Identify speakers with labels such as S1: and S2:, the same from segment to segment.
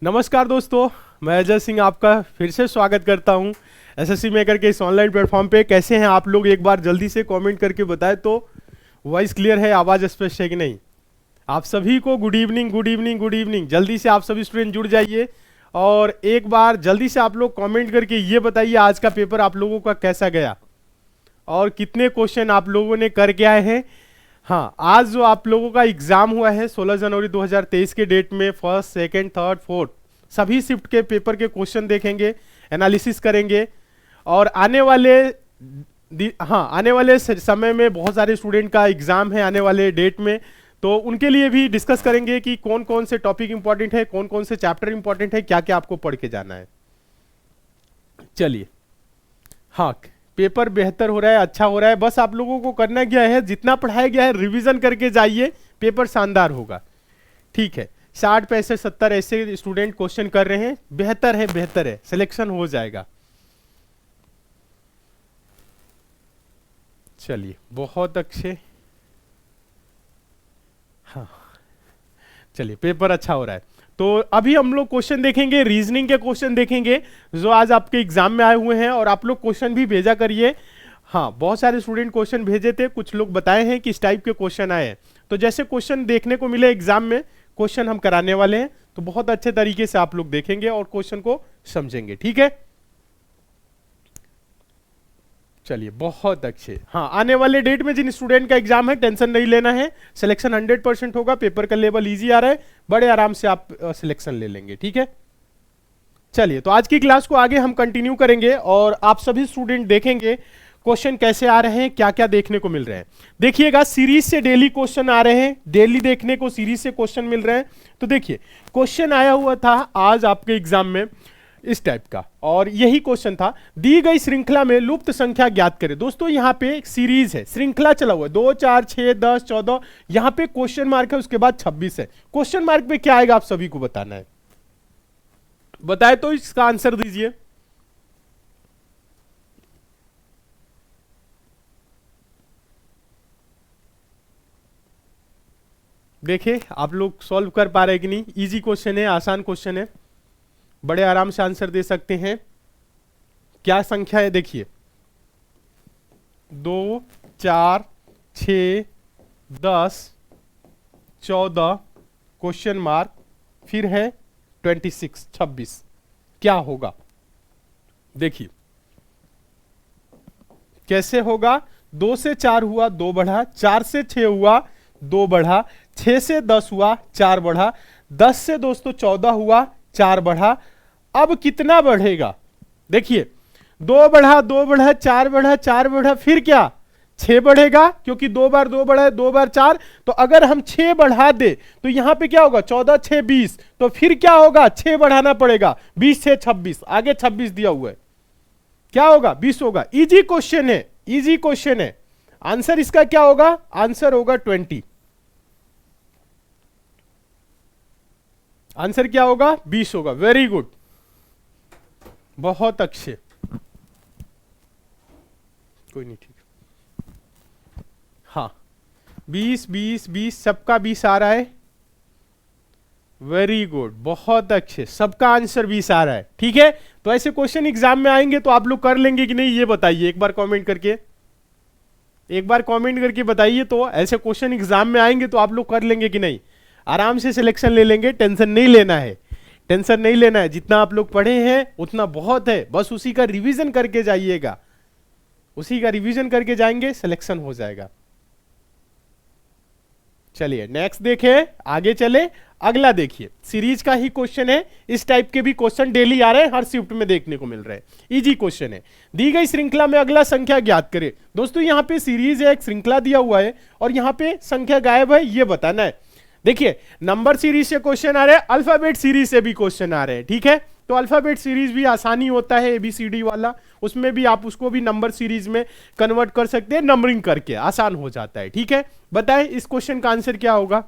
S1: नमस्कार दोस्तों, मैं अजय सिंह आपका फिर से स्वागत करता हूं एसएससी मेकर के इस ऑनलाइन प्लेटफॉर्म पे। कैसे हैं आप लोग? एक बार जल्दी से कमेंट करके बताएं तो वॉइस क्लियर है, आवाज़ स्पष्ट है कि नहीं। आप सभी को good evening, good evening, good evening. जल्दी से आप सभी स्टूडेंट जुड़ जाइए और एक बार जल्दी से आप लोग कमेंट करके ये बताइए आज का पेपर आप लोगों का कैसा गया और कितने क्वेश्चन आप लोगों ने करके आए हैं। हाँ, आज जो आप लोगों का एग्जाम हुआ है 16 जनवरी 2023 के डेट में फर्स्ट, सेकंड, थर्ड, फोर्थ सभी शिफ्ट के पेपर के क्वेश्चन देखेंगे, एनालिसिस करेंगे और आने वाले समय में बहुत सारे स्टूडेंट का एग्जाम है आने वाले डेट में, तो उनके लिए भी डिस्कस करेंगे कि कौन कौन से टॉपिक इंपॉर्टेंट है, कौन कौन से चैप्टर इंपॉर्टेंट है, क्या क्या आपको पढ़ के जाना है। चलिए, हाँ, पेपर बेहतर हो रहा है, अच्छा हो रहा है। बस आप लोगों को करना क्या है, जितना पढ़ाया गया है रिवीजन करके जाइए, पेपर शानदार होगा। ठीक है, 60, 65, 70 ऐसे स्टूडेंट क्वेश्चन कर रहे हैं, बेहतर है, बेहतर है, सिलेक्शन हो जाएगा। चलिए, बहुत अच्छे। हाँ, चलिए, पेपर अच्छा हो रहा है। तो अभी हम लोग क्वेश्चन देखेंगे, रीजनिंग के क्वेश्चन देखेंगे जो आज आपके एग्जाम में आए हुए हैं, और आप लोग क्वेश्चन भी भेजा करिए। हाँ, बहुत सारे स्टूडेंट क्वेश्चन भेजे थे, कुछ लोग बताए हैं कि इस टाइप के क्वेश्चन आए हैं, तो जैसे क्वेश्चन देखने को मिले एग्जाम में क्वेश्चन हम कराने वाले हैं, तो बहुत अच्छे तरीके से आप लोग देखेंगे और क्वेश्चन को समझेंगे। ठीक है, चलिए, बहुत अच्छे। हाँ, आने वाले डेट में जिन स्टूडेंट का एग्जाम है टेंशन नहीं लेना है, सिलेक्शन 100% होगा। पेपर का लेवल इजी आ रहा है, बड़े आराम से आप सिलेक्शन ले लेंगे। ठीक है, चलिए, तो आज की क्लास को आगे हम कंटिन्यू करेंगे और आप सभी स्टूडेंट देखेंगे क्वेश्चन कैसे आ रहे हैं, क्या क्या देखने को मिल रहे हैं। देखिएगा, सीरीज से डेली क्वेश्चन आ रहे हैं, डेली देखने को सीरीज से क्वेश्चन मिल रहे हैं। तो देखिए, क्वेश्चन आया हुआ था आज आपके एग्जाम में इस टाइप का, और यही क्वेश्चन था, दी गई श्रृंखला में लुप्त संख्या ज्ञात करें। दोस्तों, यहाँ पे एक सीरीज है, श्रृंखला चला हुआ है, 2, 4, 6, 10, 14, यहाँ पे क्वेश्चन मार्क है, उसके बाद 26 है। क्वेश्चन मार्क पे क्या आएगा आप सभी को बताना है, बताए तो इसका आंसर दीजिए। देखिए आप लोग सॉल्व कर पा रहे कि नहीं। इजी क्वेश्चन है, आसान क्वेश्चन है, बड़े आराम से आंसर दे सकते हैं। क्या संख्या है देखिए, 2, 4, 6, 10, 14, क्वेश्चन मार्क, फिर है 26, 26। क्या होगा देखिए, कैसे होगा। 2 से 4 हुआ, 2 बढ़ा, 4 से 6 हुआ, 2 बढ़ा, 6 से 10 हुआ, 4 बढ़ा, 10 से दोस्तों 14 हुआ, 4 बढ़ा। अब कितना बढ़ेगा देखिए, 2 बढ़ा, 2 बढ़ा, 4 बढ़ा, 4 बढ़ा, फिर क्या 6 बढ़ेगा, क्योंकि 2 बार 2 बढ़ा है, 2 बार 4। तो अगर हम 6 बढ़ा दे तो यहां पे क्या होगा, 14, 6, 20। तो फिर क्या होगा, 6 बढ़ाना पड़ेगा, 20 से 26, आगे 26 दिया हुआ है, क्या होगा, 20 होगा। इजी क्वेश्चन है, इजी क्वेश्चन है। आंसर इसका क्या होगा, आंसर होगा 20। आंसर क्या होगा, 20 होगा। वेरी गुड, बहुत अच्छे, कोई नहीं, ठीक। हाँ, 20, 20, 20, सबका 20 आ रहा है। वेरी गुड, बहुत अच्छे, सबका आंसर 20 आ रहा है। ठीक है, तो ऐसे क्वेश्चन एग्जाम में आएंगे तो आप लोग कर लेंगे कि नहीं, ये बताइए एक बार कमेंट करके, एक बार कमेंट करके बताइए। तो ऐसे क्वेश्चन एग्जाम में आएंगे तो आप लोग कर लेंगे कि नहीं, आराम से सिलेक्शन ले लेंगे, टेंशन नहीं लेना है, टेंशन नहीं लेना है। जितना आप लोग पढ़े हैं उतना बहुत है, बस उसी का रिवीजन करके जाइएगा, उसी का रिवीजन करके जाएंगे, सिलेक्शन हो जाएगा। चलिए नेक्स्ट देखें, आगे चले। अगला देखिए, सीरीज का ही क्वेश्चन है, इस टाइप के भी क्वेश्चन डेली आ रहे हैं, हर शिफ्ट में देखने को मिल रहे हैं। इजी क्वेश्चन है, दी गई श्रृंखला में अगला संख्या ज्ञात करें। दोस्तों, यहाँ पे सीरीज है, एक श्रृंखला दिया हुआ है और यहाँ पे संख्या गायब है, ये बताना है। देखिए, नंबर सीरीज से क्वेश्चन आ रहे हैं, अल्फाबेट सीरीज से भी क्वेश्चन आ रहे हैं। ठीक है, तो अल्फाबेट सीरीज भी आसानी होता है, ABCD वाला, उसमें भी आप उसको भी नंबर सीरीज में कन्वर्ट कर सकते हैं, नंबरिंग करके आसान हो जाता है। ठीक है, बताएं इस क्वेश्चन का आंसर क्या होगा,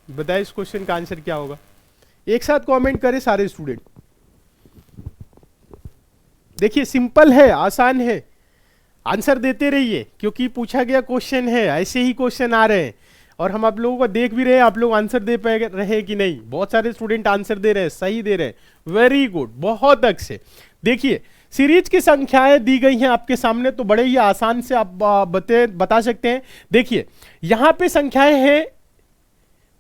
S1: बताएं इस क्वेश्चन का आंसर क्या होगा। एक साथ कमेंट करें सारे स्टूडेंट। देखिए, सिंपल है, आसान है, आंसर देते रहिए, क्योंकि पूछा गया क्वेश्चन है, ऐसे ही क्वेश्चन आ रहे हैं और हम आप लोगों को देख भी रहे हैं, आप लोग आंसर दे पा रहे हैं कि नहीं? बहुत सारे स्टूडेंट आंसर दे रहे हैं, सही दे रहे हैं, वेरी गुड, बहुत अच्छे। देखिए सीरीज की संख्याएं दी गई हैं आपके सामने, तो बड़े ही आसान से आप बता सकते हैं। देखिए यहां पे संख्याएं हैं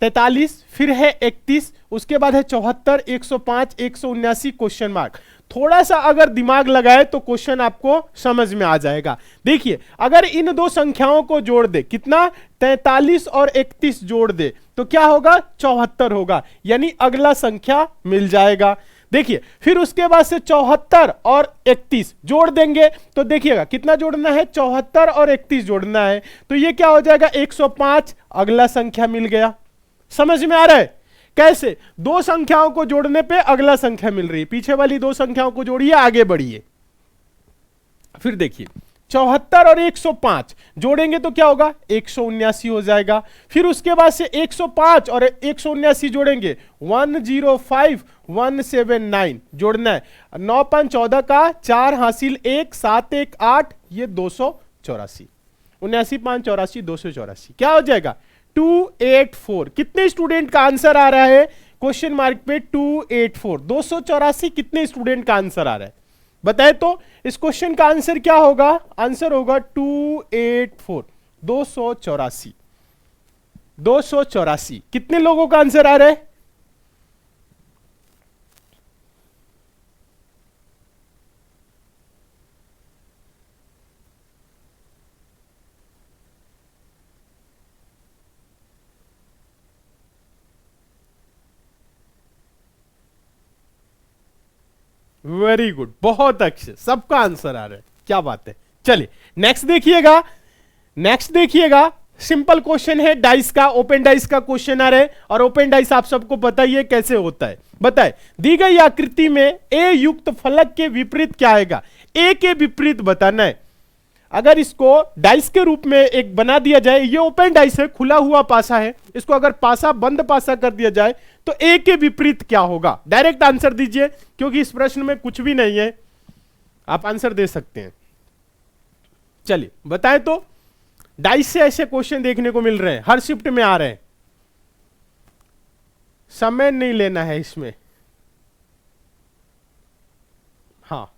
S1: 43, फिर है 31, उसके बाद है 74, 105, 179, क्वेश्चन मार्क। थोड़ा सा अगर दिमाग लगाए तो क्वेश्चन आपको समझ में आ जाएगा। देखिए अगर इन दो संख्याओं को जोड़ दे, कितना, 43 और 31 जोड़ दे तो क्या होगा, 74 होगा, यानी अगला संख्या मिल जाएगा। देखिए फिर उसके बाद से 74 और 31 जोड़ देंगे तो देखिएगा कितना जोड़ना है, 74 और 31 जोड़ना है, तो ये क्या हो जाएगा, 105, अगला संख्या मिल गया। समझ में आ रहा है कैसे? दो संख्याओं को जोड़ने पे अगला संख्या मिल रही है, पीछे वाली दो संख्याओं को जोड़िए, आगे बढ़िए। फिर देखिए 74 और 105 जोड़ेंगे तो क्या होगा, 179 हो जाएगा। फिर उसके बाद से 105 और 179 जोड़ेंगे, 105, 179 जोड़ना है, 9 5 14 का 4 हासिल 1, 7 1 8, ये 284, 79 5 84, 284, क्या हो जाएगा, 284। कितने स्टूडेंट का आंसर आ रहा है क्वेश्चन मार्क पे, 284, 284 कितने स्टूडेंट का आंसर आ रहा है बताए? तो इस क्वेश्चन का आंसर क्या होगा, आंसर होगा 284, 284, 284। कितने लोगों का आंसर आ रहा है? वेरी गुड, बहुत अच्छे, सबका आंसर आ रहा है, क्या बात है। चलिए नेक्स्ट देखिएगा, नेक्स्ट देखिएगा, सिंपल क्वेश्चन है, डाइस का, ओपन डाइस का क्वेश्चन आ रहा है, और ओपन डाइस आप सबको पता ही है कैसे होता है। बताए दी गई आकृति में ए युक्त फलक के विपरीत क्या आएगा, ए के विपरीत बताना है। अगर इसको डाइस के रूप में एक बना दिया जाए, ये ओपन डाइस है, खुला हुआ पासा है, इसको अगर पासा बंद पासा कर दिया जाए तो ए के विपरीत क्या होगा? डायरेक्ट आंसर दीजिए, क्योंकि इस प्रश्न में कुछ भी नहीं है, आप आंसर दे सकते हैं। चलिए बताएं तो, डाइस से ऐसे क्वेश्चन देखने को मिल रहे हैं, हर शिफ्ट में आ रहे हैं, समय नहीं लेना है इसमें। हाँ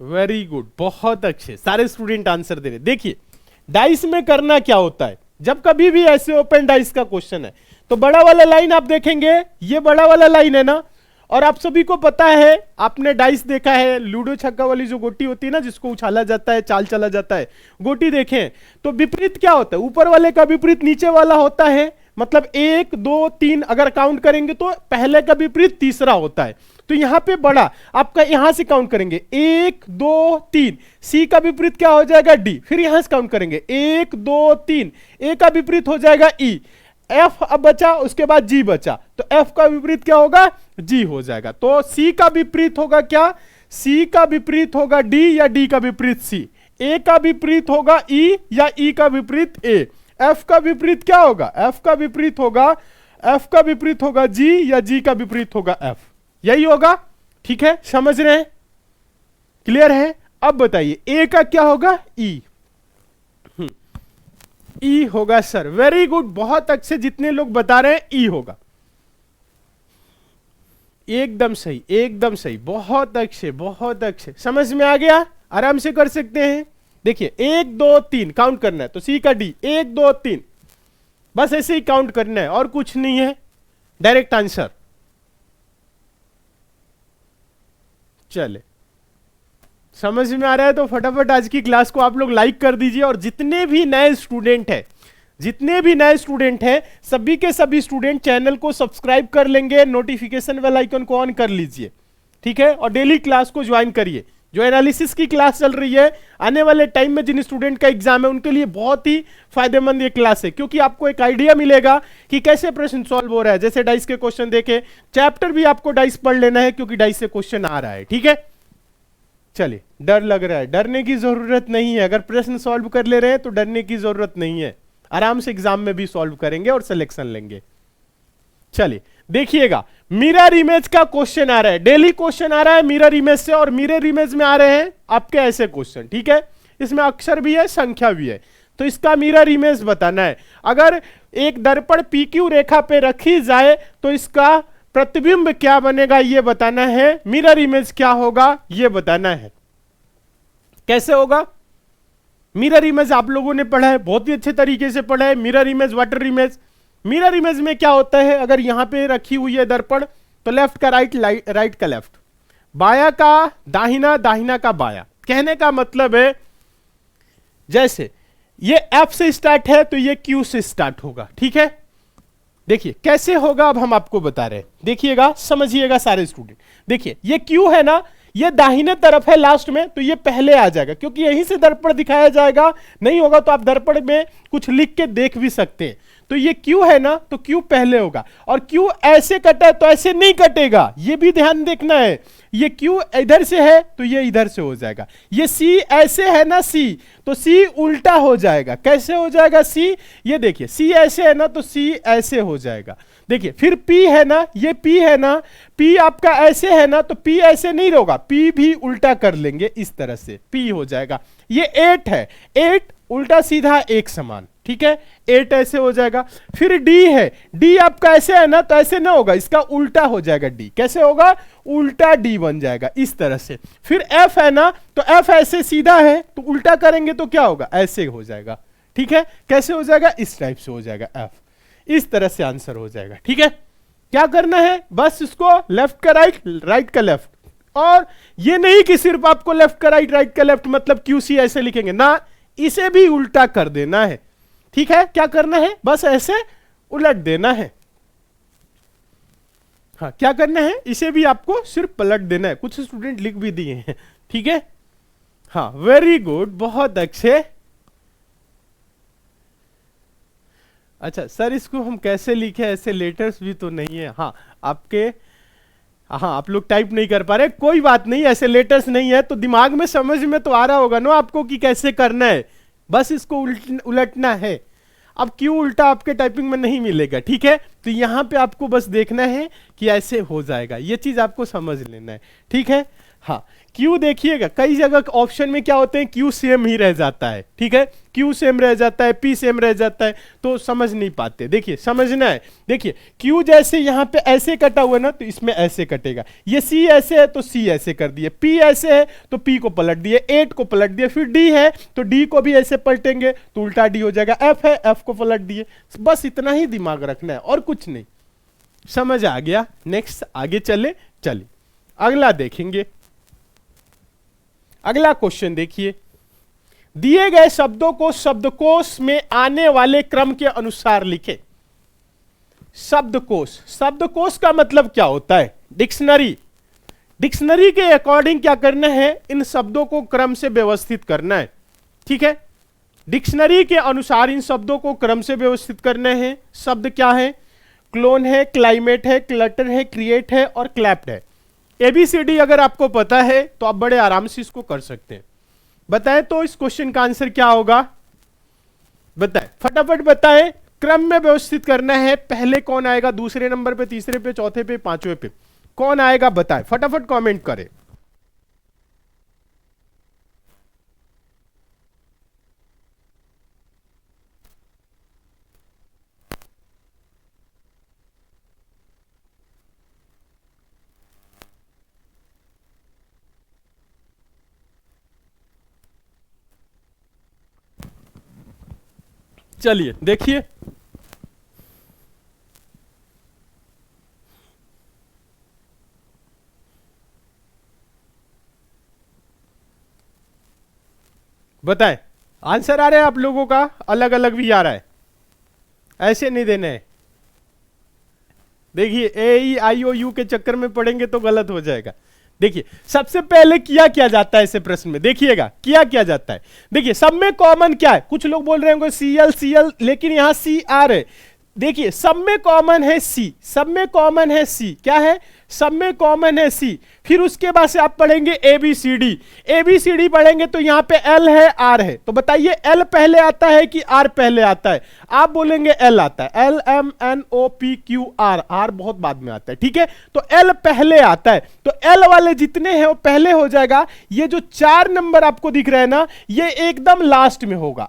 S1: वेरी गुड, बहुत अच्छे, सारे स्टूडेंट आंसर दे रहे। देखिए डाइस में करना क्या होता है, जब कभी भी ऐसे ओपन डाइस का क्वेश्चन है तो बड़ा वाला लाइन आप देखेंगे, ये बड़ा वाला लाइन है ना, और आप सभी को पता है, आपने डाइस देखा है, लूडो छक्का वाली जो गोटी होती है ना, जिसको उछाला जाता है, चाल चला जाता है, गोटी देखें तो विपरीत क्या होता है, ऊपर वाले का विपरीत नीचे वाला होता है। मतलब 1 2 3 अगर काउंट करेंगे तो पहले का विपरीत तीसरा होता है। तो यहां पे बड़ा आपका, यहां से काउंट करेंगे 1 2 3, सी का विपरीत क्या हो जाएगा, डी, फिर यहां से काउंट करेंगे 1 2 3, ए का विपरीत हो जाएगा ई, एफ अब बचा, उसके बाद जी बचा, तो एफ का विपरीत क्या होगा, जी हो जाएगा। तो सी का विपरीत होगा क्या, सी का विपरीत होगा डी, या डी का विपरीत सी, ए का विपरीत होगा ई, या ई का विपरीत ए, एफ का विपरीत क्या होगा, एफ का विपरीत होगा, एफ का विपरीत होगा जी, या जी का विपरीत होगा एफ, यही होगा। ठीक है, समझ रहे हैं, क्लियर है? अब बताइए ए का क्या होगा, ई, ई होगा सर, वेरी गुड, बहुत अच्छे, जितने लोग बता रहे हैं ई होगा, एकदम सही, एकदम सही, बहुत अच्छे, बहुत अच्छे, समझ में आ गया, आराम से कर सकते हैं। देखिए 1 2 3 काउंट करना है, तो सी का डी, 1 2 3, बस ऐसे ही काउंट करना है, और कुछ नहीं है, डायरेक्ट आंसर। चले, समझ में आ रहा है तो फटाफट आज की क्लास को आप लोग लाइक कर दीजिए, और जितने भी नए स्टूडेंट हैं, जितने भी नए स्टूडेंट हैं, सभी के सभी स्टूडेंट चैनल को सब्सक्राइब कर लेंगे, नोटिफिकेशन बेल आइकन को ऑन कर लीजिए, ठीक है, और डेली क्लास को ज्वाइन करिए। जो एनालिसिस की क्लास चल रही है, आने वाले टाइम में जिन स्टूडेंट का एग्जाम है उनके लिए बहुत ही फायदेमंद ये क्लास है, क्योंकि आपको एक आइडिया मिलेगा कि कैसे प्रश्न सॉल्व हो रहा है। जैसे डाइस के क्वेश्चन देखे, चैप्टर भी आपको डाइस पढ़ लेना है, क्योंकि डाइस से क्वेश्चन आ रहा है, ठीक है। चलिए, डर लग रहा है, डरने की जरूरत नहीं है, अगर प्रश्न सॉल्व कर ले रहे हैं तो डरने की जरूरत नहीं है, आराम से एग्जाम में भी सॉल्व करेंगे और सिलेक्शन लेंगे। चलिए देखिएगा, मिरर इमेज का क्वेश्चन आ रहा है, डेली क्वेश्चन आ रहा है मिरर इमेज से, और मिरर इमेज में आ रहे हैं आपके ऐसे क्वेश्चन, ठीक है। इसमें अक्षर भी है, संख्या भी है, तो इसका मिरर इमेज बताना है। अगर एक दर्पण PQ रेखा पे रखी जाए तो इसका प्रतिबिंब क्या बनेगा ये बताना है, मिरर इमेज क्या होगा ये बताना है। कैसे होगा मिरर इमेज, आप लोगों ने पढ़ा है, बहुत ही अच्छे तरीके से पढ़ा है। Mirror image, water image, mirror image में क्या होता है, अगर यहां पे रखी हुई है दर्पण तो लेफ्ट का राइट, राइट का लेफ्ट, बाया का दाहिना, दाहिना का बाया। कहने का मतलब है जैसे ये F से स्टार्ट है तो ये Q से स्टार्ट होगा, ठीक है। देखिए कैसे होगा अब हम आपको बता रहे हैं, देखिएगा समझिएगा सारे स्टूडेंट। देखिए ये Q है ना, ये दाहिने तरफ है लास्ट में, तो ये पहले आ जाएगा क्योंकि यहीं से दर्पण दिखाया जाएगा। नहीं होगा तो आप दर्पण में कुछ लिख के देख भी सकते हैं। तो ये Q है ना, तो Q पहले होगा, और Q ऐसे कटा है तो ऐसे नहीं कटेगा, ये भी ध्यान देखना है। ये Q इधर से है तो ये इधर से हो जाएगा। ये C ऐसे है ना C, तो C उल्टा हो जाएगा। कैसे हो जाएगा C, ये देखिए C ऐसे है ना तो C ऐसे हो जाएगा। देखिए फिर P है ना, ये P है ना, P आपका ऐसे है ना तो P ऐसे नहीं होगा, P भी उल्टा कर लेंगे इस तरह से, P हो जाएगा। ये 8 है, 8 उल्टा सीधा एक समान, ठीक है, 8 ऐसे हो जाएगा। फिर D है, D आपका ऐसे है ना तो ऐसे ना होगा, इसका उल्टा हो जाएगा D। कैसे होगा, उल्टा D बन जाएगा इस तरह से। फिर F है ना, तो F ऐसे सीधा है तो उल्टा करेंगे तो क्या होगा, ऐसे हो जाएगा, ठीक है। कैसे हो जाएगा, इस टाइप से हो जाएगा F, इस तरह से आंसर हो जाएगा, ठीक है। क्या करना है, बस इसको लेफ्ट का राइट, राइट का लेफ्ट, और ये नहीं कि सिर्फ आपको लेफ्ट का राइट, राइट का लेफ्ट मतलब QC ऐसे लिखेंगे ना, इसे भी उल्टा कर देना है, ठीक है। क्या करना है, बस ऐसे उलट देना है। हाँ क्या करना है, इसे भी आपको सिर्फ पलट देना है। कुछ स्टूडेंट लिख भी दिए हैं, ठीक है। हाँ वेरी गुड, बहुत अच्छे। अच्छा सर इसको हम कैसे लिखे, ऐसे लेटर्स भी तो नहीं है। हाँ आपके, हाँ आप लोग टाइप नहीं कर पा रहे, कोई बात नहीं, ऐसे लेटर्स नहीं है तो दिमाग में समझ में तो आ रहा होगा ना आपको कि कैसे करना है, बस इसको उलटना है। अब क्यों उल्टा आपके टाइपिंग में नहीं मिलेगा, ठीक है। तो यहां पे आपको बस देखना है कि ऐसे हो जाएगा, ये चीज आपको समझ लेना है, ठीक है। हाँ क्यू देखिएगा, कई जगह ऑप्शन में क्या होते हैं, क्यू सेम ही रह जाता है, ठीक है, क्यू सेम रह जाता है, पी सेम रह जाता है, तो समझ नहीं पाते। देखिए समझना है, देखिए क्यू जैसे यहाँ पे ऐसे कटा हुआ है ना, तो इसमें ऐसे कटेगा। ये सी ऐसे है तो सी ऐसे कर दिए, पी ऐसे है तो पी को पलट दिए, 8 को पलट दिए, फिर डी है तो डी को भी ऐसे पलटेंगे तो उल्टा डी हो जाएगा, एफ है एफ को पलट दिए। बस इतना ही दिमाग रखना है और कुछ नहीं। समझ आ गया, नेक्स्ट आगे चले, चलिए अगला देखेंगे। अगला क्वेश्चन देखिए, दिए गए शब्दों को शब्दकोश में आने वाले क्रम के अनुसार लिखें। शब्दकोश, शब्दकोश का मतलब क्या होता है, डिक्शनरी। डिक्शनरी के अकॉर्डिंग क्या करना है, इन शब्दों को क्रम से व्यवस्थित करना है, ठीक है। डिक्शनरी के अनुसार इन शब्दों को क्रम से व्यवस्थित करना है। शब्द क्या है, क्लोन है, क्लाइमेट है, क्लटर है, क्रिएट है और क्लैप्ड है। ABCD अगर आपको पता है तो आप बड़े आराम से इसको कर सकते हैं। बताएं तो इस क्वेश्चन का आंसर क्या होगा, बताएं फटाफट बताएं। क्रम में व्यवस्थित करना है, पहले कौन आएगा, दूसरे नंबर पे, तीसरे पे, चौथे पे, पांचवें पे कौन आएगा, बताएं फटाफट कमेंट करें। चलिए देखिए, बताएं आंसर आ रहा है आप लोगों का, अलग अलग भी आ रहा है, ऐसे नहीं देने हैं। देखिए AEIOU के चक्कर में पड़ेंगे तो गलत हो जाएगा। देखिए सबसे पहले किया क्या जाता है ऐसे प्रश्न में, देखिएगा किया जाता है। देखिए सब में कॉमन क्या है, कुछ लोग बोल रहे होंगे CL लेकिन यहां CR है। देखिए सब में कॉमन है C, सब में कॉमन है C, क्या है सब में कॉमन है सी। फिर उसके बाद से आप पढ़ेंगे ABCD, ABCD पढ़ेंगे तो यहां पे L है R है, तो बताइए L पहले आता है कि R पहले आता है? आप बोलेंगे L आता है, LMNOPQR, R बहुत बाद में आता है, ठीक है, तो L पहले आता है, तो L वाले जितने हैं वो पहले हो जाएगा। ये जो 4 नंबर आपको दिख रहा है ना, ये एकदम लास्ट में होगा।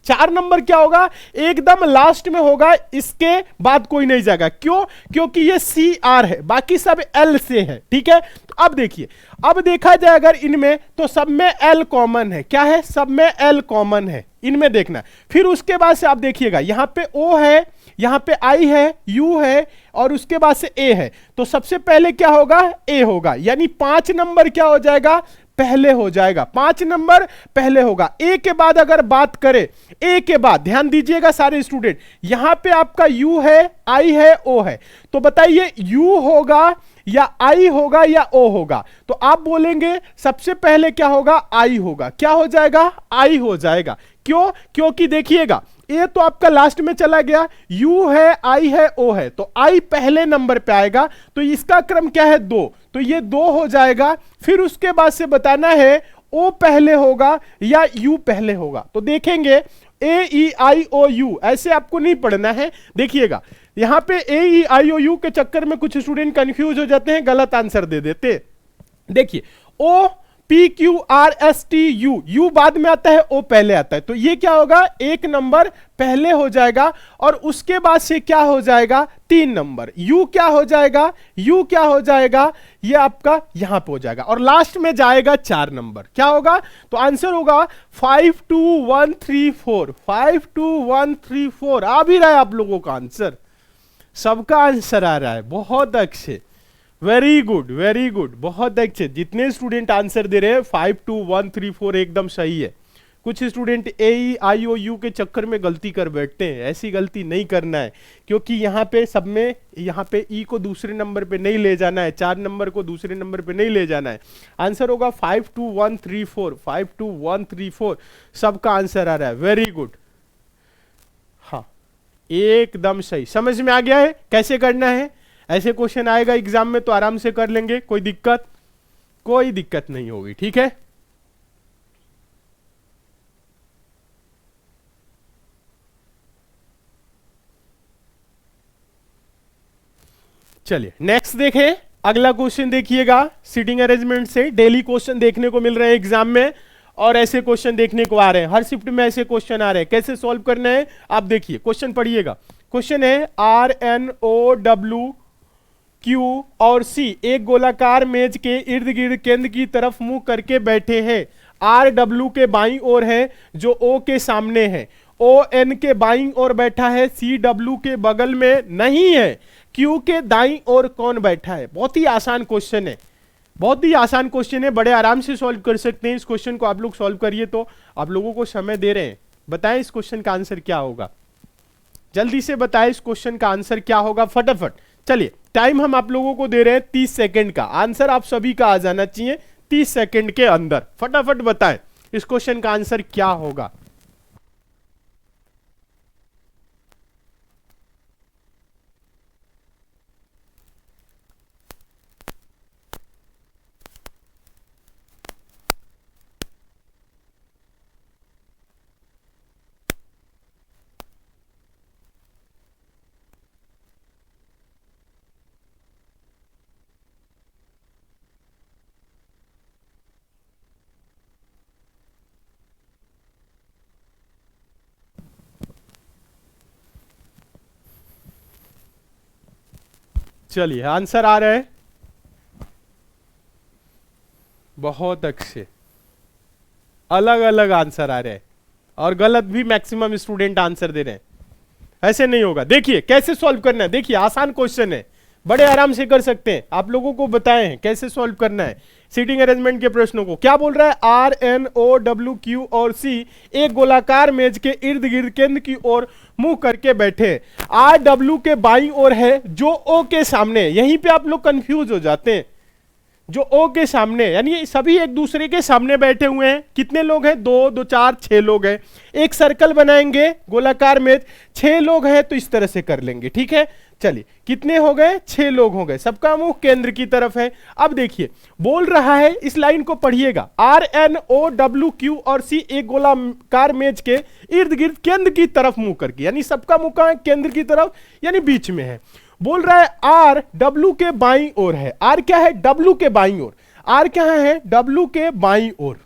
S1: 4 नंबर क्या होगा? एकदम लास्ट में होगा, इसके बाद कोई नहीं जाएगा। क्यों? क्योंकि ये CR है, बाकी सब L से है, ठीक है। तो अब देखिए, अब देखा जाए अगर इनमें, तो सब में L कॉमन है। क्या है? सब में L कॉमन है, इनमें देखना। फिर उसके बाद से आप देखिएगा, यहां पे O है, यहां पे I है, U है, और उसके बाद से A है, तो सबसे पहले क्या होगा? A होगा, यानी 5 नंबर क्या हो जाएगा? पहले हो जाएगा। 5 नंबर पहले होगा। ए के बाद अगर बात करें, ए के बाद ध्यान दीजिएगा सारे स्टूडेंट, यहां पे आपका यू है, आई है, ओ है, तो बताइए यू होगा या आई होगा या ओ होगा? तो आप बोलेंगे सबसे पहले क्या होगा? आई होगा। क्या हो जाएगा? आई हो जाएगा। क्यों? क्योंकि देखिएगा, ए तो आपका लास्ट में चला गया, यू है, आई है, ओ है, तो आई पहले नंबर पे आएगा, तो इसका क्रम क्या है? 2, तो ये 2 हो जाएगा। फिर उसके बाद से बताना है ओ पहले होगा या यू पहले होगा, तो देखेंगे AEIOU, ऐसे आपको नहीं पढ़ना है। देखिएगा यहां पे AEIOU के चक्कर में कुछ स्टूडेंट कंफ्यूज हो जाते हैं, गलत आंसर दे देते। देखिए OPQRSTU, यू बाद में आता है, ओ पहले आता है, तो ये क्या होगा? 1 नंबर पहले हो जाएगा, और उसके बाद से क्या हो जाएगा? 3 नंबर। यू क्या हो जाएगा? यू क्या हो जाएगा? ये आपका यहां पे हो जाएगा, और लास्ट में जाएगा 4 नंबर। क्या होगा? तो आंसर होगा 52134, 52134। आ भी रहा है आप लोगों का आंसर, सबका आंसर आ रहा है, बहुत अच्छे, वेरी गुड, वेरी गुड, बहुत अच्छे। जितने स्टूडेंट आंसर दे रहे हैं 52134 एकदम सही है। कुछ स्टूडेंट AEIOU के चक्कर में गलती कर बैठते हैं, ऐसी गलती नहीं करना है, क्योंकि यहाँ पे सब में, यहाँ पे E को दूसरे नंबर पे नहीं ले जाना है, 4 नंबर को दूसरे नंबर पे नहीं ले जाना है। आंसर होगा 52134, 52134, सबका आंसर आ रहा है, वेरी गुड। हाँ, एकदम सही, समझ में आ गया है कैसे करना है? ऐसे क्वेश्चन आएगा एग्जाम में तो आराम से कर लेंगे, कोई दिक्कत, कोई दिक्कत नहीं होगी, ठीक है। चलिए नेक्स्ट देखें, अगला क्वेश्चन देखिएगा। सीटिंग अरेंजमेंट से डेली क्वेश्चन देखने को मिल रहे हैं एग्जाम में, और ऐसे क्वेश्चन देखने को आ रहे हैं, हर शिफ्ट में ऐसे क्वेश्चन आ रहे हैं। कैसे सॉल्व करना है आप देखिए, क्वेश्चन पढ़िएगा। क्वेश्चन है RNOW Q और C एक गोलाकार मेज के इर्द गिर्द केंद्र की तरफ मुंह करके बैठे हैं। R W के बाईं ओर है जो O के सामने है, O N के बाईं ओर बैठा है, C W के बगल में नहीं है, Q के दाईं ओर कौन बैठा है? बहुत ही आसान क्वेश्चन है, बहुत ही आसान क्वेश्चन है, बड़े आराम से सॉल्व कर सकते हैं। इस क्वेश्चन को आप लोग सॉल्व करिए, तो आप लोगों को समय दे रहे हैं, बताएं इस क्वेश्चन का आंसर क्या होगा, जल्दी से बताएं इस क्वेश्चन का आंसर क्या होगा, फटाफट। चलिए टाइम हम आप लोगों को दे रहे हैं 30 सेकंड का, आंसर आप सभी का आ जाना चाहिए 30 सेकंड के अंदर। फटाफट बताएं इस क्वेश्चन का आंसर क्या होगा। चलिए आंसर आ रहा है, बहुत अच्छे, अलग अलग आंसर आ रहे हैं, और गलत भी मैक्सिमम स्टूडेंट आंसर दे रहे हैं। ऐसे नहीं होगा। देखिए कैसे सॉल्व करना है, देखिए आसान क्वेश्चन है, बड़े आराम से कर सकते हैं, आप लोगों को बताए हैं कैसे सॉल्व करना है सीटिंग अरेंजमेंट के प्रश्नों को। क्या बोल रहा है? RNOW और C एक गोलाकार मेज के इर्द गिर्द केंद्र की ओर मुंह करके बैठे। RW के बाईं ओर है जो O के सामने, यहीं पे आप लोग कंफ्यूज हो जाते हैं, जो O के सामने, यानी सभी एक दूसरे के सामने बैठे हुए हैं। कितने लोग हैं? 2 2 4 6 लोग हैं। एक सर्कल बनाएंगे गोलाकार मेज, 6 लोग हैं तो इस तरह से कर लेंगे, ठीक है। चलिए कितने हो गए, 6 लोग हो गए, सबका मुंह केंद्र की तरफ है। अब देखिए बोल रहा है, इस लाइन को पढ़िएगा, RNOWQ और C एक गोलाकार मेज के इर्द गिर्द केंद्र की तरफ मुंह करके, यानी सबका मुंह कहां है, केंद्र की तरफ, यानी बीच में है। बोल रहा है R W के बाईं ओर है। R क्या है, W के बाईं ओर। R कहां है, W के बाईं ओर।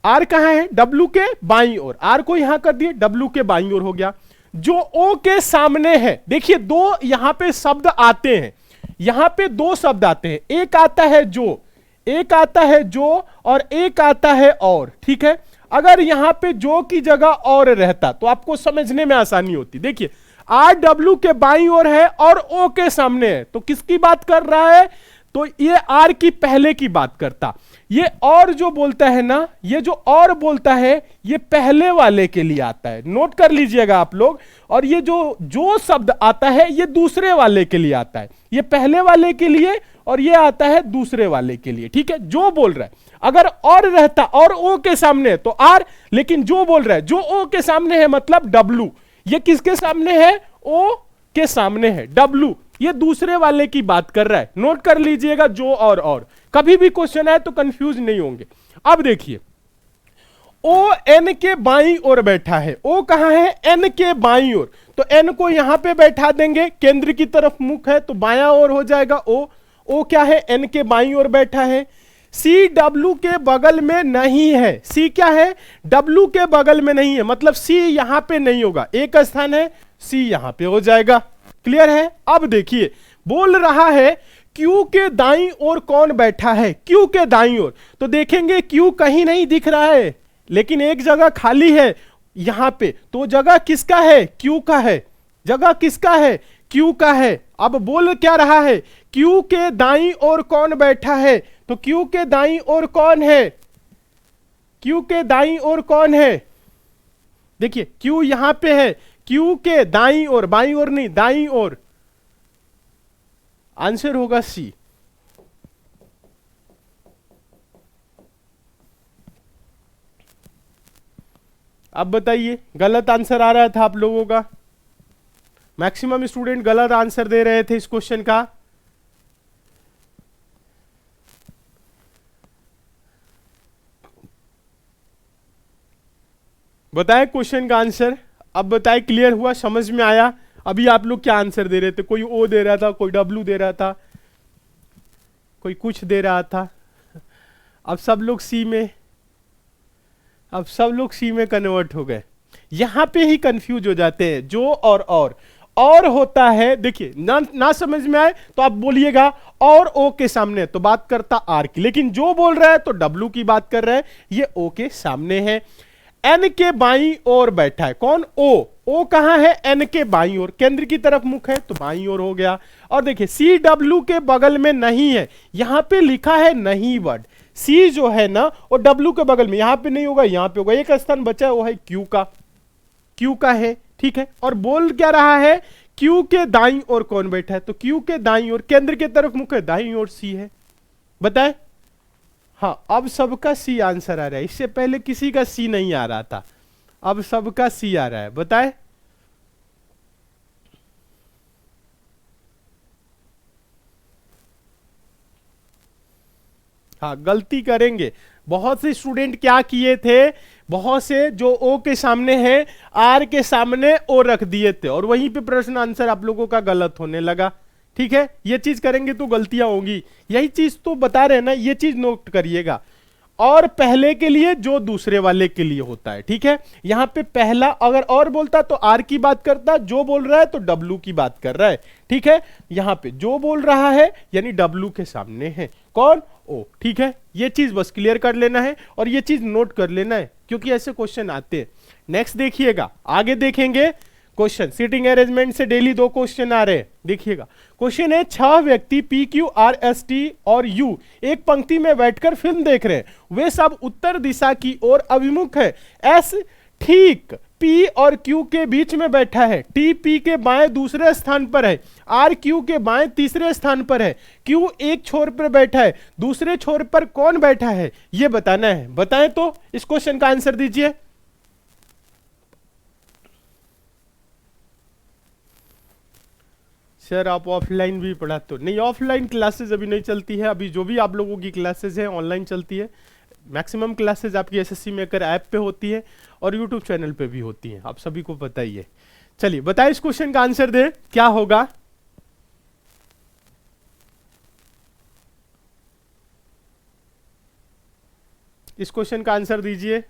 S1: R कहां है, W के बाईं ओर। R को यहां कर दिए, W के बाईं ओर हो गया। जो O के सामने है, देखिए दो यहां पे शब्द आते हैं, यहां पे दो शब्द आते हैं, एक आता है जो, एक आता है जो और एक आता है और, ठीक है। अगर यहां पे जो की जगह और रहता तो आपको समझने में आसानी होती। देखिए RW के बाईं ओर है और O के सामने है, तो किसकी बात कर रहा है, तो ये R की पहले की बात करता। ये और जो बोलता है ना, ये जो और बोलता है ये पहले वाले के लिए आता है, नोट कर लीजिएगा आप लोग। और ये जो शब्द आता है ये दूसरे वाले के लिए आता है, ये पहले वाले के लिए और ये आता है दूसरे वाले के लिए, ठीक है। जो बोल रहा है, अगर और रहता और O के सामने है तो R, लेकिन जो बोल रहा है जो O के सामने है मतलब W, ये किसके सामने है, O के सामने है, W ये दूसरे वाले की बात कर रहा है। नोट कर लीजिएगा जो और कभी भी क्वेश्चन आए तो कंफ्यूज नहीं होंगे। अब देखिए O N के बाईं ओर बैठा है, O कहां है, N के बाईं ओर, तो N को यहां पे बैठा देंगे, केंद्र की तरफ मुख है तो बायां ओर हो जाएगा O क्या है, N के बाईं ओर बैठा है। C W के बगल में नहीं है, C क्या है, W के बगल में नहीं है, मतलब C यहां पे नहीं होगा, एक स्थान है, C यहां पे हो जाएगा। क्लियर है। अब देखिए बोल रहा है Q के दाईं ओर कौन बैठा है, Q के दाईं ओर, तो देखेंगे Q कहीं नहीं दिख रहा है, लेकिन एक जगह खाली है यहां पे, तो जगह किसका है, Q का है, जगह किसका है, Q का है। अब बोल क्या रहा है, Q के दाईं ओर कौन बैठा है, तो Q के दाईं ओर कौन है, Q के दाईं ओर कौन है, देखिए Q यहां पे है, Q के दाईं ओर, बाईं ओर नहीं दाईं ओर, आंसर होगा C। अब बताइए गलत आंसर आ रहा था आप लोगों का, मैक्सिमम स्टूडेंट गलत आंसर दे रहे थे इस क्वेश्चन का। बताएं क्वेश्चन का आंसर, अब बताएं क्लियर हुआ, समझ में आया। अभी आप लोग क्या आंसर दे रहे थे, कोई O दे रहा था, कोई W दे रहा था, कोई कुछ दे रहा था, अब सब लोग C में, अब सब लोग C में कन्वर्ट हो गए। यहां पे ही कंफ्यूज हो जाते हैं, जो और होता है। देखिए ना समझ में आए तो आप बोलिएगा और O के सामने तो बात करता R की, लेकिन जो बोल रहा है तो W की बात कर रहा है, ये O के सामने है। N के बाईं ओर बैठा है कौन, O कहां है, N के बाईं ओर, केंद्र की तरफ मुख है तो बाईं ओर हो गया। और देखिए C W के बगल में नहीं है, यहां पे लिखा है नहीं वर्ड, C जो है ना वो W के बगल में, यहां पे नहीं होगा यहां पे होगा, एक स्थान बचा है वो है Q का है, ठीक है। और बोल क्या रहा है, Q के दाईं ओर कौन बैठा है, तो Q के दाईं ओर, केंद्र की तरफ मुख है, दाईं ओर C है। बताए, हाँ अब सबका C आंसर आ रहा है, इससे पहले किसी का C नहीं आ रहा था, अब सबका C आ रहा है। बताए, हाँ गलती करेंगे, बहुत से स्टूडेंट क्या किए थे, बहुत से जो O के सामने है R के सामने O रख दिए थे और वहीं पे प्रश्न आंसर आप लोगों का गलत होने लगा। ठीक है, ये चीज करेंगे तो गलतियां होंगी, यही चीज तो बता रहे हैं ना, ये चीज नोट करिएगा। और पहले के लिए जो दूसरे वाले के लिए होता है, ठीक है। यहां पे पहला अगर और बोलता तो R की बात करता, जो बोल रहा है तो W की बात कर रहा है, ठीक है। यहां पे जो बोल रहा है यानी W के सामने है कौन, O, ठीक है। ये चीज बस क्लियर कर लेना है और ये चीज नोट कर लेना है क्योंकि ऐसे क्वेश्चन आते हैं। नेक्स्ट देखिएगा, आगे देखेंगे क्वेश्चन, सीटिंग अरेंजमेंट से डेली 2 क्वेश्चन आ रहे हैं। देखिएगा क्वेश्चन है, 6 व्यक्ति P, Q, R, S, T और U एक पंक्ति में बैठकर फिल्म देख रहे हैं, वे सब उत्तर दिशा की ओर अभिमुख है। S ठीक P और Q के बीच में बैठा है, T P के बाएं दूसरे स्थान पर है, R Q के बाएं तीसरे स्थान पर है, Q एक छोर पर बैठा है, दूसरे छोर पर कौन बैठा है ये बताना है। बताएं तो इस क्वेश्चन का आंसर दीजिए। सर आप ऑफलाइन भी पढ़ाते हो? नहीं, ऑफलाइन क्लासेस अभी नहीं चलती है। अभी जो भी आप लोगों की क्लासेस हैं ऑनलाइन चलती है। मैक्सिमम क्लासेस आपकी एसएससी मेकर ऐप पे होती है और यूट्यूब चैनल पे भी होती हैं, आप सभी को पता ही है। चलिए बताइए, इस क्वेश्चन का आंसर दे, क्या होगा? इस क्वेश्चन का आंसर दीजिए।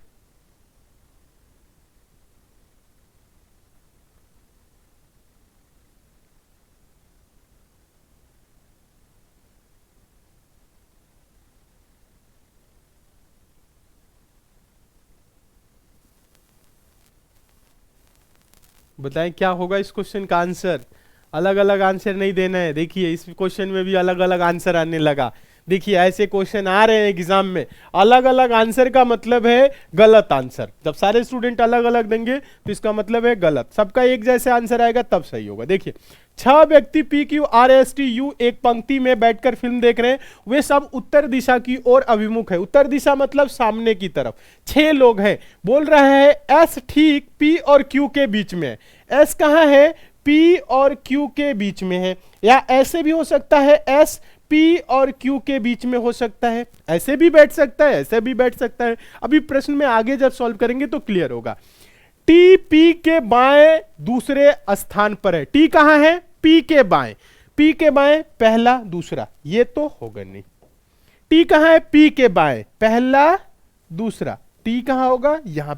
S1: बताएं क्या होगा इस क्वेश्चन का आंसर। अलग अलग आंसर नहीं देना है। देखिए इस क्वेश्चन में भी अलग अलग आंसर आने लगा। देखिए ऐसे क्वेश्चन आ रहे हैं एग्जाम में, अलग अलग आंसर का मतलब है गलत आंसर। जब सारे स्टूडेंट अलग अलग देंगे तो इसका मतलब है गलत। सबका एक जैसे आंसर आएगा तब सही होगा। देखिए 6 व्यक्ति PQRSTU एक पंक्ति में बैठकर फिल्म देख रहे हैं। वे सब उत्तर दिशा की ओर अभिमुख है। उत्तर दिशा मतलब सामने की तरफ। 6 लोग हैं। बोल रहे हैं एस ठीक P और Q के बीच में है। एस कहां है? P और Q के बीच में है। या ऐसे भी हो सकता है, एस P और Q के बीच में हो सकता है। ऐसे भी बैठ सकता है, ऐसे भी बैठ सकता है। अभी प्रश्न में आगे जब सॉल्व करेंगे तो क्लियर होगा। टी P के बाएं दूसरे स्थान पर है। T कहां है? P के बाएं। P के बाएं पहला दूसरा, ये तो होगा नहीं। T कहां है? P के बाएं पहला दूसरा। T कहां होगा? यहां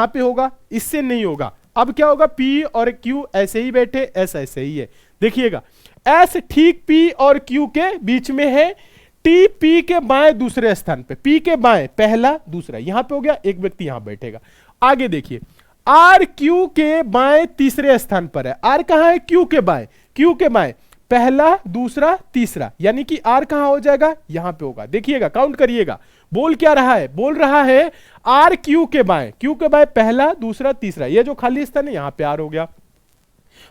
S1: पे होगा, इससे नहीं होगा। अब क्या होगा? P और Q ऐसे ही बैठे, S ऐसे ही है। देखिएगा S ठीक P और Q के बीच में है। T P के बाएं दूसरे स्थान पे, P के बाएं पहला दूसरा, यहां पे हो गया। एक व्यक्ति यहां बैठेगा। आगे देखिए R Q के बाएं तीसरे स्थान पर है। R कहां है? Q के बाएं। Q के बाएं पहला दूसरा तीसरा, यानी कि R कहां हो जाएगा? यहां पे होगा। देखिएगा काउंट करिएगा। बोल क्या रहा है? बोल रहा है R Q के बाएं, Q के बाएं पहला दूसरा तीसरा। ये जो खाली स्थान है यहां पे R हो गया।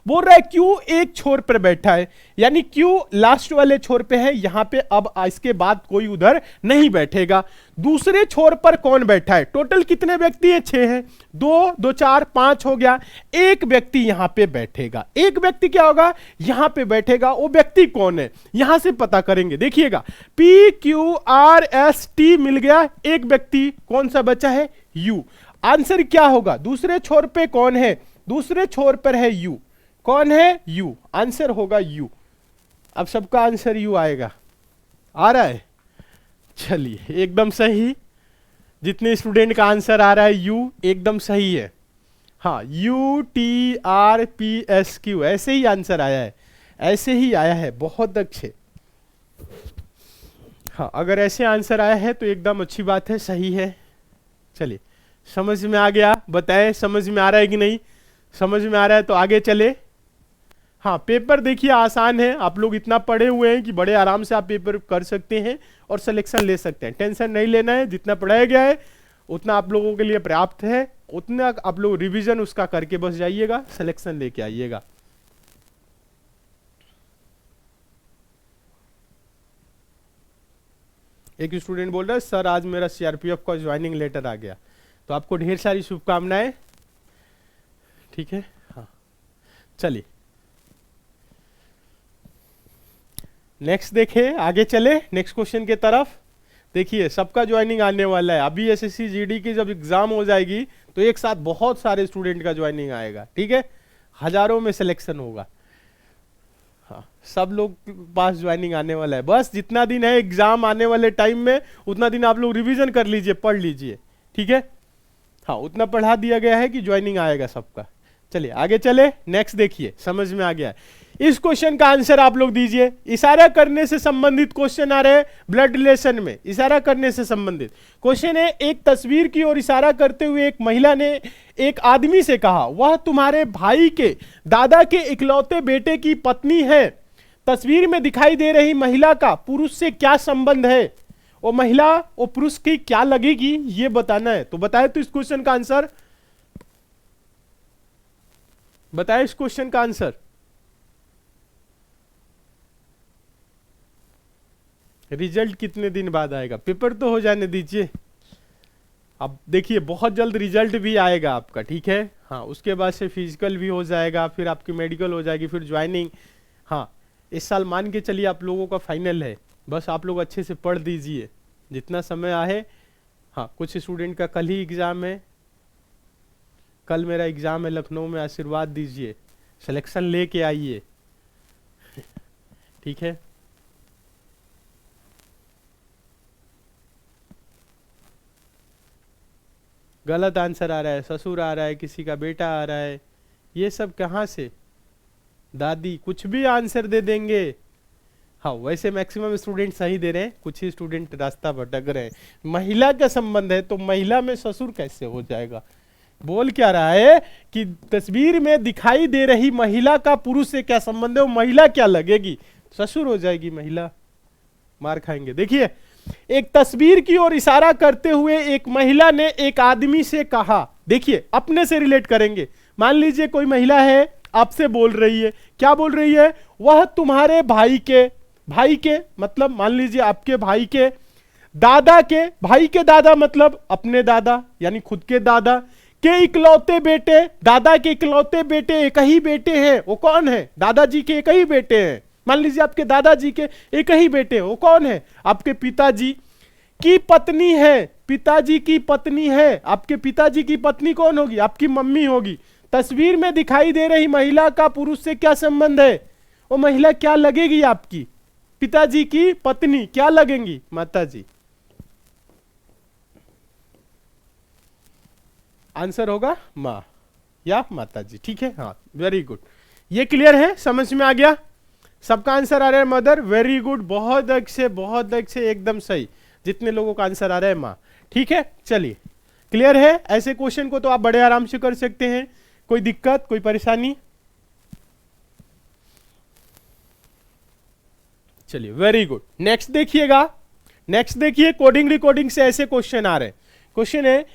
S1: बोल रहा है Q एक छोर पर बैठा है, यानी Q लास्ट वाले छोर पे है यहां पे। अब इसके बाद कोई उधर नहीं बैठेगा। दूसरे छोर पर कौन बैठा है? टोटल कितने व्यक्ति है? 6 हैं। 2 2 4 5 हो गया। एक व्यक्ति यहां पे बैठेगा। एक व्यक्ति क्या होगा? यहां पे बैठेगा। वो व्यक्ति कौन है यहां से पता करेंगे। देखिएगा PQRST मिल गया। एक व्यक्ति कौन सा बचा है? U। आंसर क्या होगा? दूसरे छोर पे कौन है? दूसरे छोर पर है U। कौन है? U। आंसर होगा U। अब सबका आंसर U आएगा। आ रहा है? चलिए एकदम सही। जितने स्टूडेंट का आंसर आ रहा है U एकदम सही है। हाँ UTRPSQ ऐसे ही आंसर आया है, ऐसे ही आया है। बहुत अच्छे। हाँ अगर ऐसे आंसर आया है तो एकदम अच्छी बात है, सही है। चलिए समझ में आ गया? बताएं समझ में आ रहा है कि नहीं? समझ में आ रहा है तो आगे चले। हाँ पेपर देखिए आसान है। आप लोग इतना पढ़े हुए हैं कि बड़े आराम से आप पेपर कर सकते हैं और सिलेक्शन ले सकते हैं। टेंशन नहीं लेना है। जितना पढ़ाया गया है उतना आप लोगों के लिए पर्याप्त है। उतना आप लोग रिवीजन उसका करके बस जाइएगा, सिलेक्शन लेके आइएगा। एक स्टूडेंट बोल रहा है सर आज मेरा CRPF का ज्वाइनिंग लेटर आ गया। तो आपको ढेर सारी शुभकामनाएं। ठीक है। हाँ चलिए नेक्स्ट देखें, आगे चले नेक्स्ट क्वेश्चन के तरफ। देखिए सबका ज्वाइनिंग आने वाला है। अभी SSC GD की जब एग्जाम हो जाएगी तो एक साथ बहुत सारे स्टूडेंट का ज्वाइनिंग आएगा। ठीक है, हजारों में सिलेक्शन होगा। हाँ सब लोग के पास ज्वाइनिंग आने वाला है। बस जितना दिन है एग्जाम आने वाले टाइम में उतना दिन आप लोग रिवीजन कर लीजिए, पढ़ लीजिए। ठीक है। हाँ उतना पढ़ा दिया गया है कि ज्वाइनिंग आएगा सबका। चलिए आगे चले। नेक्स्ट देखिए, समझ में आ गया है। इस क्वेश्चन का आंसर आप लोग दीजिए। इशारा करने से संबंधित क्वेश्चन आ रहे हैं ब्लड रिलेशन में। इशारा करने से संबंधित क्वेश्चन है। एक तस्वीर की ओर इशारा करते हुए एक महिला ने एक आदमी से कहा वह तुम्हारे भाई के दादा के इकलौते बेटे की पत्नी है। तस्वीर में दिखाई दे रही महिला का पुरुष से क्या संबंध है? वो महिला वो पुरुष की क्या लगेगी ये बताना है। तो बताए तो इस क्वेश्चन का आंसर बताए। इस क्वेश्चन का आंसर रिजल्ट कितने दिन बाद आएगा? पेपर तो हो जाने दीजिए। अब देखिए बहुत जल्द रिजल्ट भी आएगा आपका। ठीक है। हाँ उसके बाद से फिजिकल भी हो जाएगा, फिर आपकी मेडिकल हो जाएगी, फिर ज्वाइनिंग। हाँ इस साल मान के चलिए आप लोगों का फाइनल है, बस आप लोग अच्छे से पढ़ दीजिए जितना समय आए। हाँ कुछ स्टूडेंट का कल ही एग्ज़ाम है, कल मेरा एग्ज़ाम है लखनऊ में, आशीर्वाद दीजिए, सिलेक्शन लेके आइए, ठीक है। गलत आंसर आ रहा है, ससुर आ रहा है, किसी का बेटा आ रहा है, ये सब कहाँ से, दादी, कुछ भी आंसर दे देंगे। हाँ वैसे मैक्सिमम स्टूडेंट सही दे रहे हैं, कुछ ही स्टूडेंट रास्ता भटक रहे हैं। महिला का संबंध है तो महिला में ससुर कैसे हो जाएगा? बोल क्या रहा है कि तस्वीर में दिखाई दे रही महिला का पुरुष से क्या संबंध है, वो महिला क्या लगेगी, ससुर हो जाएगी महिला, मार खाएंगे। देखिए एक तस्वीर की ओर इशारा करते हुए एक महिला ने एक आदमी से कहा, देखिए अपने से रिलेट करेंगे। मान लीजिए कोई महिला है आपसे बोल रही है, क्या बोल रही है, वह तुम्हारे भाई के मतलब मान लीजिए आपके भाई के दादा के, भाई के दादा मतलब अपने दादा यानी खुद के दादा के इकलौते बेटे, दादा के इकलौते बेटे, एक ही बेटे हैं, वो कौन है, दादाजी के एक ही बेटे हैं। मान लीजिए आपके दादाजी के एक ही बेटे, वो कौन है, आपके पिताजी की पत्नी है, पिताजी की पत्नी है। आपके पिताजी की पत्नी कौन होगी, आपकी मम्मी होगी। तस्वीर में दिखाई दे रही महिला का पुरुष से क्या संबंध है, वो महिला क्या लगेगी आपकी, पिताजी की पत्नी, क्या लगेंगी, माताजी। आंसर होगा माँ या माताजी, ठीक है। हाँ वेरी गुड, ये क्लियर है, समझ में आ गया। सबका आंसर आ रहा है मदर, वेरी गुड, बहुत अच्छे, एकदम सही। जितने लोगों का आंसर आ रहा है माँ, ठीक है। चलिए क्लियर है, ऐसे क्वेश्चन को तो आप बड़े आराम से कर सकते हैं, कोई दिक्कत कोई परेशानी। चलिए वेरी गुड, नेक्स्ट देखिएगा, नेक्स्ट देखिए कोडिंग रिकॉर्डिंग से ऐसे क्वेश्चन आ रहे हैं। क्वेश्चन है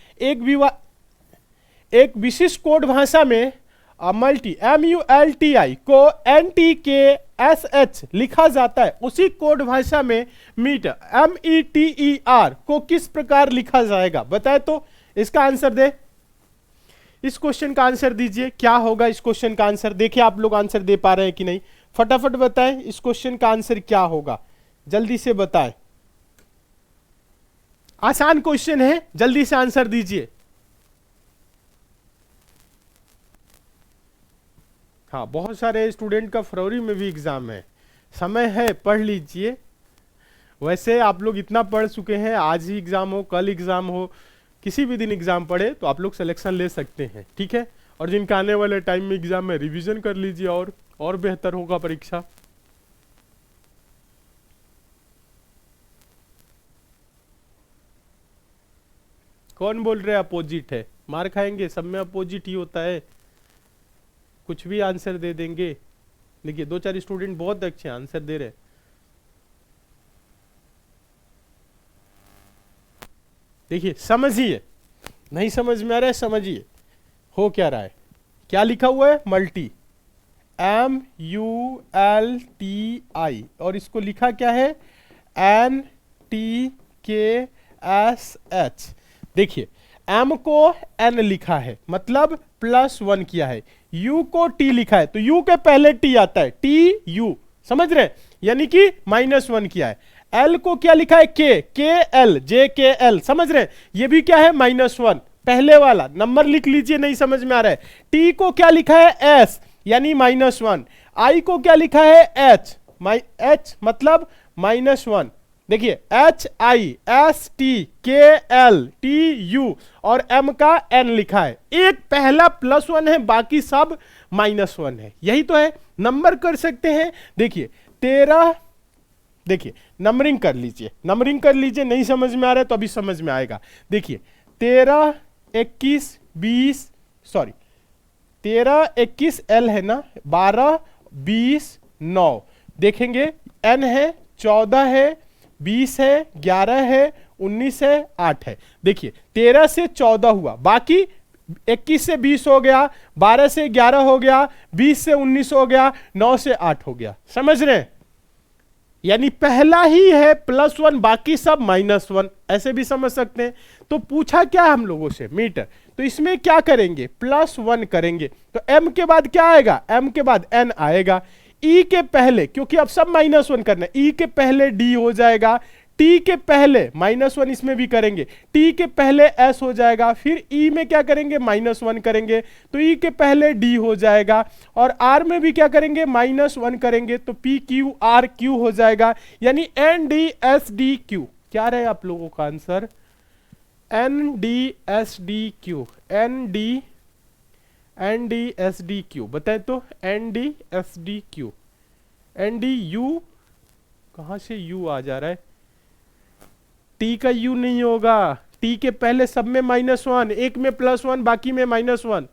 S1: एक विशिष्ट कोड भाषा में मल्टी MULTI को NTKSH लिखा जाता है, उसी कोड भाषा में मीटर METER को किस प्रकार लिखा जाएगा, बताए तो। इसका आंसर दे, इस क्वेश्चन का आंसर दीजिए, क्या होगा इस क्वेश्चन का आंसर। देखिए आप लोग आंसर दे पा रहे हैं कि नहीं, फटाफट बताएं इस क्वेश्चन का आंसर क्या होगा, जल्दी से बताएं। आसान क्वेश्चन है, जल्दी से आंसर दीजिए। हाँ बहुत सारे स्टूडेंट का फरवरी में भी एग्जाम है, समय है, पढ़ लीजिए। वैसे आप लोग इतना पढ़ चुके हैं, आज ही एग्जाम हो, कल एग्जाम हो, किसी भी दिन एग्जाम पढ़े तो आप लोग सिलेक्शन ले सकते हैं, ठीक है। और जिनका आने वाले टाइम में एग्जाम में रिवीजन कर लीजिए, और बेहतर होगा परीक्षा। कौन बोल रहे अपोजिट है, मार खाएंगे, सब में अपोजिट ही होता है, कुछ भी आंसर दे देंगे। देखिए 2-4 स्टूडेंट बहुत अच्छे आंसर दे रहे हैं। देखिए समझिए, नहीं समझ में आ रहा है समझिए, हो क्या रहा है, क्या लिखा हुआ है, मल्टी MULTI, और इसको लिखा क्या है, NTKSH। देखिए M को N लिखा है, मतलब +1 किया है, U को T लिखा है, तो U के पहले T आता है, TU, समझ रहे हैं, यानी कि -1 किया है। L को क्या लिखा है, KL, JKL, समझ रहे हैं, ये भी क्या है, -1, पहले वाला नंबर लिख लीजिए, नहीं समझ में आ रहा है। T को क्या लिखा है, S, यानी -1। I को क्या लिखा है, H मतलब -1। देखिए HISTKLTU और M का N लिखा है, एक पहला +1 है, बाकी सब -1 है, यही तो है। नंबर कर सकते हैं, देखिए 13, देखिए नंबरिंग कर लीजिए, नहीं समझ में आ रहा है तो अभी समझ में आएगा। देखिए 13, 21, 20, सॉरी 13, 21 L है ना, 12, 20, 9, देखेंगे N है, 14 है, 20 है, 11 है, 19 है, 8 है। देखिए 13 से 14 हुआ, बाकी 21 से 20 हो गया, 12 से 11 हो गया, 20 से 19 हो गया, 9 से 8 हो गया, समझ रहे हैं। यानी पहला ही है +1, बाकी सब -1, ऐसे भी समझ सकते हैं। तो पूछा क्या हम लोगों से, मीटर, तो इसमें क्या करेंगे, +1 करेंगे, तो m के बाद क्या आएगा, m के बाद n आएगा, e के पहले, क्योंकि अब सब -1 करना है, e के पहले d हो जाएगा, t के पहले -1 इसमें भी करेंगे, t के पहले s हो जाएगा, फिर e में क्या करेंगे, -1 करेंगे, तो e के पहले d हो जाएगा, और r में भी क्या करेंगे, -1 करेंगे, तो p q r q हो जाएगा, यानी n d s d q। क्या रहे आप लोगों का answer, n d s d q, n d s d q, बताए तो n d s d q, n d u, कहां से u आ जा रहा है, t का u नहीं होगा, t के पहले सब में -1, एक में +1, बाकी में -1,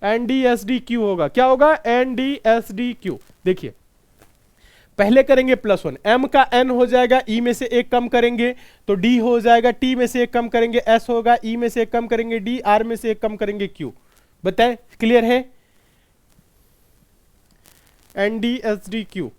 S1: N D S D Q होगा, क्या होगा, N D S D Q. देखिए पहले करेंगे +1, m का n हो जाएगा, e में से एक कम करेंगे तो d हो जाएगा, t में से एक कम करेंगे s होगा, e में से एक कम करेंगे d, r में से एक कम करेंगे q। बताएं, क्लियर है, N D S D Q.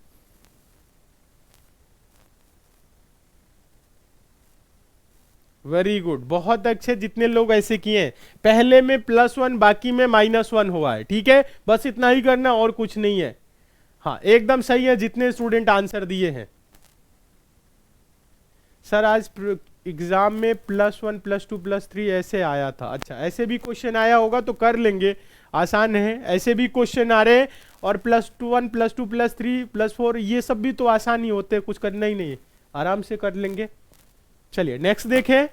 S1: Very good, बहुत अच्छे, जितने लोग ऐसे किए हैं, पहले में +1 बाकी में -1 हुआ है, ठीक है, बस इतना ही करना और कुछ नहीं है। हाँ एकदम सही है, जितने स्टूडेंट आंसर दिए हैं। सर आज एग्जाम में +1 +2 +3 ऐसे आया था, अच्छा ऐसे भी क्वेश्चन आया होगा तो कर लेंगे, आसान है, ऐसे भी क्वेश्चन आ रहे हैं, और +1 +2 +3 +4 ये सब भी तो आसान ही होते हैं, कुछ करना ही नहीं है, आराम से कर लेंगे। चलिए नेक्स्ट देखें,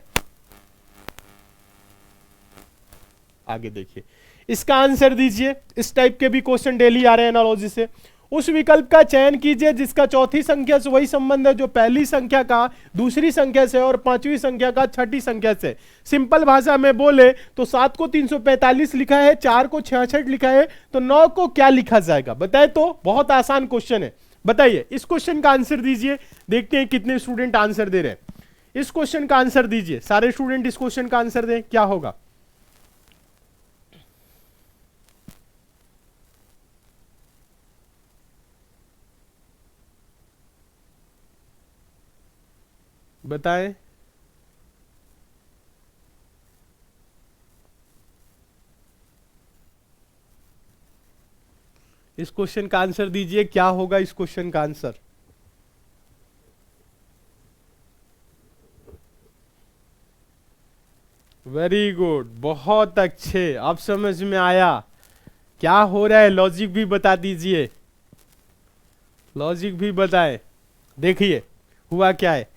S1: आगे देखिए, इसका आंसर दीजिए। इस टाइप के भी क्वेश्चन डेली आ रहे हैं एनालॉजी से। उस विकल्प का चयन कीजिए जिसका चौथी संख्या से वही संबंध है जो पहली संख्या का दूसरी संख्या से और पांचवी संख्या का छठी संख्या से। सिंपल भाषा में बोले तो 7 को 345 लिखा है, 4 को 66 लिखा है, तो 9 को क्या लिखा जाएगा, बताए तो। बहुत आसान क्वेश्चन है, बताइए इस क्वेश्चन का आंसर दीजिए, देखते हैं कितने स्टूडेंट आंसर दे रहे हैं। इस क्वेश्चन का आंसर दीजिए, सारे स्टूडेंट इस क्वेश्चन का आंसर दें, क्या होगा। बताएं, इस क्वेश्चन का आंसर दीजिए, क्या होगा इस क्वेश्चन का आंसर। वेरी गुड, बहुत अच्छे, अब समझ में आया क्या हो रहा है। लॉजिक भी बता दीजिए, लॉजिक भी बताए। देखिए हुआ क्या है,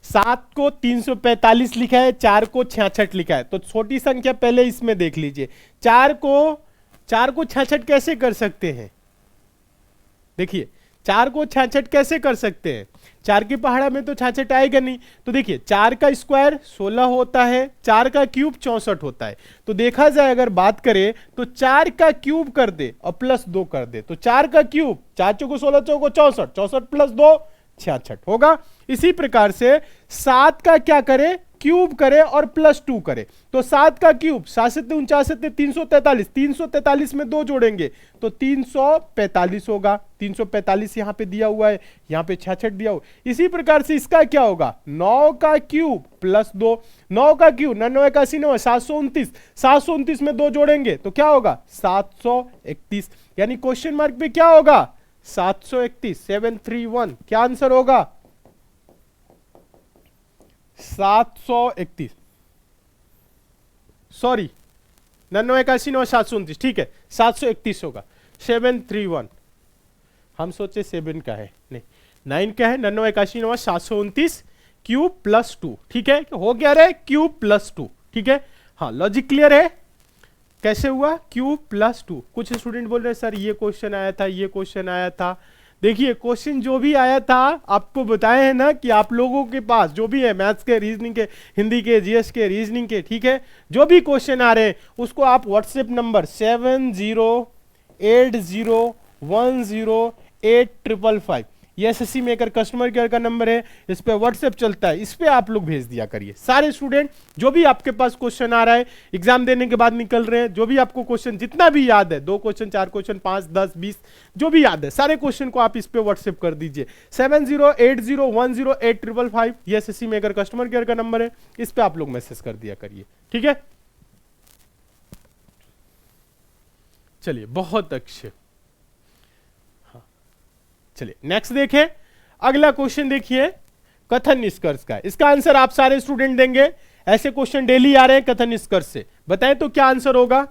S1: 7 को 345 लिखा है, 4 को 66 लिखा है, तो छोटी संख्या पहले इसमें देख लीजिए। 4 को 66 कैसे कर सकते हैं, देखिए 4 को 66 कैसे कर सकते हैं, 4 की पहाड़ा में तो 66 आएगा नहीं, तो देखिए 4 का स्क्वायर 16 होता है, 4 का क्यूब 64 होता है, तो देखा जाए अगर बात करें तो 4 का क्यूब कर दे और +2 कर दे, तो 4 का क्यूब 4 चौको 16 चौको 64, 64 + 2 66 होगा। इसी प्रकार से 7 का क्या करे, क्यूब करे और +2 करे, तो 7 का क्यूब 7 से 49 343, 343 में 2 जोड़ेंगे तो 345 होगा, 345 यहां पे दिया हुआ है, यहां पे 66 दिया हुआ। इसी प्रकार से इसका क्या होगा, 9 का क्यूब +2, 9 का क्यूब 9 81 9 729, 729 में 2 जोड़ेंगे तो क्या होगा 731, यानी क्वेश्चन मार्क पे क्या होगा 731, 731, क्या आंसर होगा 731, सॉरी 9 81 9 729, ठीक है 731 होगा, 731, हम सोचे 7 का है, नहीं 9 का है, 9 81 9 729 क्यूब +2, ठीक है, हो गया रे क्यूब +2, ठीक है। हाँ लॉजिक क्लियर है, कैसे हुआ क्यूब +2। कुछ स्टूडेंट बोल रहे हैं सर ये क्वेश्चन आया था, ये क्वेश्चन आया था। देखिए क्वेश्चन जो भी आया था आपको बताए हैं ना कि आप लोगों के पास जो भी है मैथ्स के, रीजनिंग के, हिंदी के, जीएस के, रीजनिंग के, ठीक है, जो भी क्वेश्चन आ रहे हैं उसको आप व्हाट्सएप नंबर 7080108555 ये एसएससी मेकर कस्टमर केयर का नंबर है, इस पे व्हाट्सएप चलता है, इस पे आप लोग भेज दिया करिए। सारे स्टूडेंट जो भी आपके पास क्वेश्चन आ रहा है, एग्जाम देने के बाद निकल रहे हैं, जो भी आपको क्वेश्चन जितना भी याद है, 2 क्वेश्चन 4 क्वेश्चन 5 10 20 जो भी याद है, सारे क्वेश्चन को आप इस पे व्हाट्सएप कर दीजिए। 7080108555 ये एसएससी मेकर कस्टमर केयर का नंबर है, इस पे आप लोग मैसेज कर दिया करिए, ठीक है। चलिए बहुत अच्छे, हाँ चलिए नेक्स्ट देखें। अगला क्वेश्चन देखिए कथन निष्कर्ष का, इसका आंसर आप सारे स्टूडेंट देंगे। ऐसे क्वेश्चन डेली आ रहे हैं कथन निष्कर्ष से, बताएं तो क्या आंसर होगा।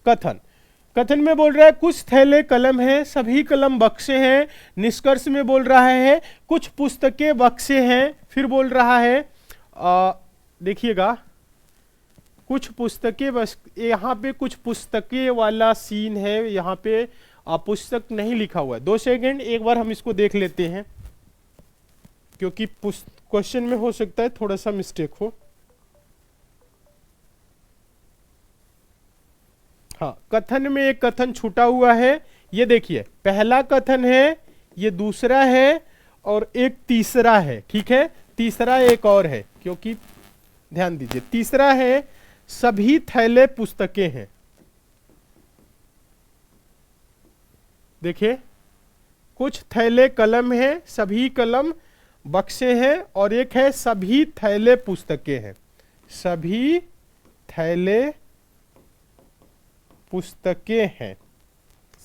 S1: कथन में बोल रहा है कुछ थैले कलम हैं, सभी कलम बक्से हैं। निष्कर्ष में बोल रहा है कुछ पुस्तकें बक्से हैं। फिर बोल रहा है देखिएगा कुछ पुस्तकें, बस यहाँ पे कुछ पुस्तकें वाला सीन है, यहाँ पे पुस्तक नहीं लिखा हुआ है। 2 सेकंड, एक बार हम इसको देख लेते हैं, क्योंकि क्वेश्चन में हो सकता है थोड़ा सा मिस्टेक हो। हाँ, कथन में एक कथन छूटा हुआ है, ये देखिए पहला कथन है, ये दूसरा है और एक तीसरा है, ठीक है। तीसरा एक और है, क्योंकि ध्यान दीजिए तीसरा है सभी थैले पुस्तकें हैं। देखिए कुछ थैले कलम हैं, सभी कलम बक्से हैं, और एक है सभी थैले पुस्तकें हैं। सभी थैले पुस्तकें हैं,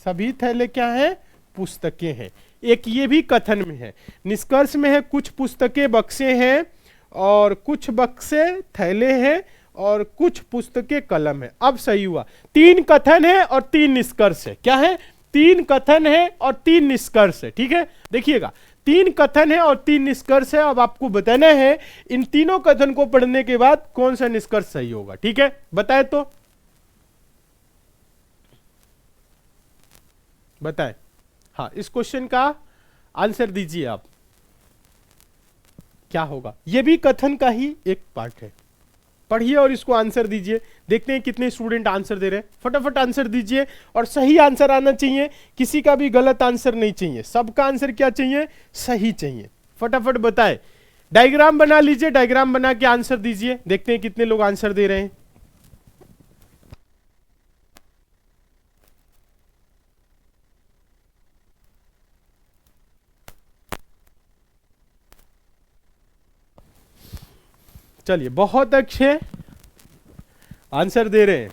S1: सभी थैले क्या हैं, पुस्तकें हैं। एक ये भी कथन में है। निष्कर्ष में है कुछ पुस्तकें बक्से हैं और कुछ बक्से थैले हैं और कुछ पुस्तकें कलम है। अब सही हुआ, 3 कथन है और 3 निष्कर्ष है। क्या है, 3 कथन है और 3 निष्कर्ष है, ठीक है। देखिएगा 3 कथन है और 3 निष्कर्ष है। अब आपको बताना है इन तीनों कथन को पढ़ने के बाद कौन सा निष्कर्ष सही होगा, ठीक है। बताए तो बताए, हाँ इस क्वेश्चन का आंसर दीजिए आप, क्या होगा। यह भी कथन का ही एक पार्ट है। पढ़िए और इसको आंसर दीजिए, देखते हैं कितने स्टूडेंट आंसर दे रहे हैं। फटाफट आंसर दीजिए और सही आंसर आना चाहिए, किसी का भी गलत आंसर नहीं चाहिए, सबका आंसर क्या चाहिए, सही चाहिए। फटाफट बताए, डायग्राम बना लीजिए, डायग्राम बना के आंसर दीजिए, देखते हैं कितने लोग आंसर दे रहे हैं। चलिए बहुत अच्छे आंसर दे रहे हैं,